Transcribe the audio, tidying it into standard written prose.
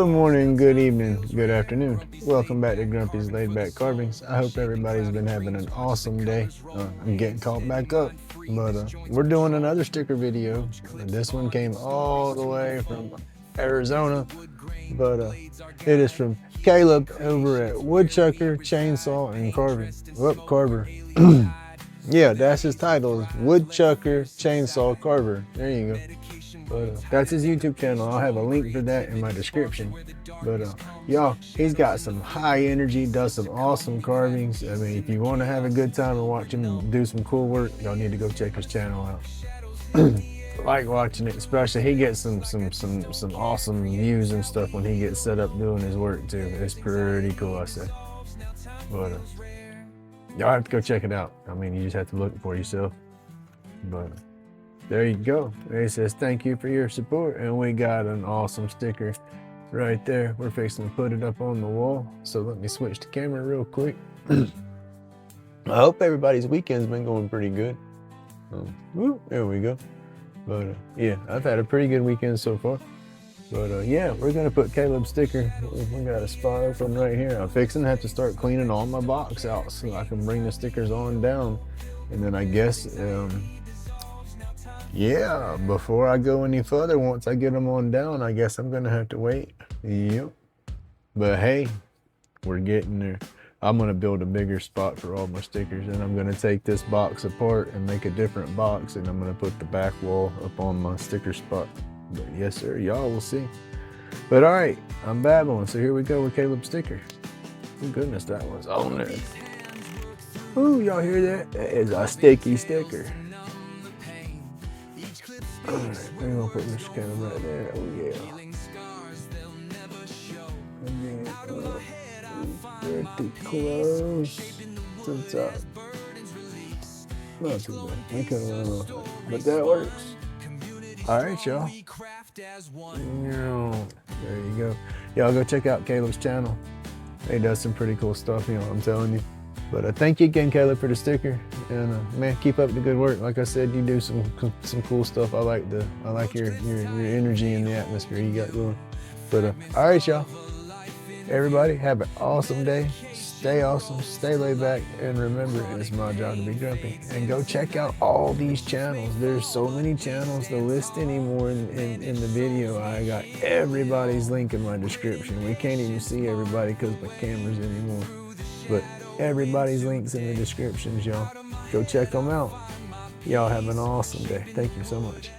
Good morning, good evening, good afternoon. Welcome back to Grumpy's LaidBak Carvings. I hope everybody's been having an awesome day. I'm getting caught back up, but we're doing another sticker video. This one came all the way from Arizona, but it is from Kaleb over at Woodchucker Chainsaw and Carver. Yeah, that's his title, is Woodchucker Chainsaw Carver. There you go. But that's his YouTube channel. I'll have a link for that in my description. But y'all, he's got some high energy, does some awesome carvings. I mean, if you want to have a good time and watch him do some cool work, y'all need to go check his channel out. I like watching it, especially he gets some awesome views and stuff when he gets set up doing his work too. It's pretty cool, I say. But y'all have to go check it out. I mean, you just have to look for yourself. But there you go. He says, thank you for your support. And we got an awesome sticker right there. We're fixing to put it up on the wall. So let me switch the camera real quick. I hope everybody's weekend's been going pretty good. There we go. But yeah, I've had a pretty good weekend so far. But yeah, we're gonna put Kaleb's sticker. We got a spot open right here. I'm fixing to have to start cleaning all my box out so I can bring the stickers on down. And then I guess, yeah, before I go any further, once I get them on down, I guess I'm gonna have to wait. Yep. But hey, we're getting there. I'm gonna build a bigger spot for all my stickers, and I'm gonna take this box apart and make a different box, and I'm gonna put the back wall up on my sticker spot. But yes, sir, y'all will see. But all right, I'm babbling, so here we go with Kaleb's sticker. Oh goodness, that was on there. Ooh, y'all hear that? That is a sticky sticker. All right, we're gonna put this kind of right there. Oh yeah. And then pretty close to the top. Not too bad. We could have run off that, but that works. All right, y'all. There you go. Y'all go check out Kaleb's channel. He does some pretty cool stuff, you know what I'm telling you. But thank you again, Kaleb, for the sticker. And man, keep up the good work. Like I said, you do some cool stuff. I like your energy and the atmosphere you got going. But all right, y'all. Everybody, have an awesome day. Stay awesome, stay laid back, and remember, it's my job to be grumpy. And go check out all these channels. There's so many channels to list anymore in the video. I got everybody's link in my description. We can't even see everybody because my camera's anymore. But everybody's links in the descriptions, y'all. Go check them out. Y'all have an awesome day. Thank you so much.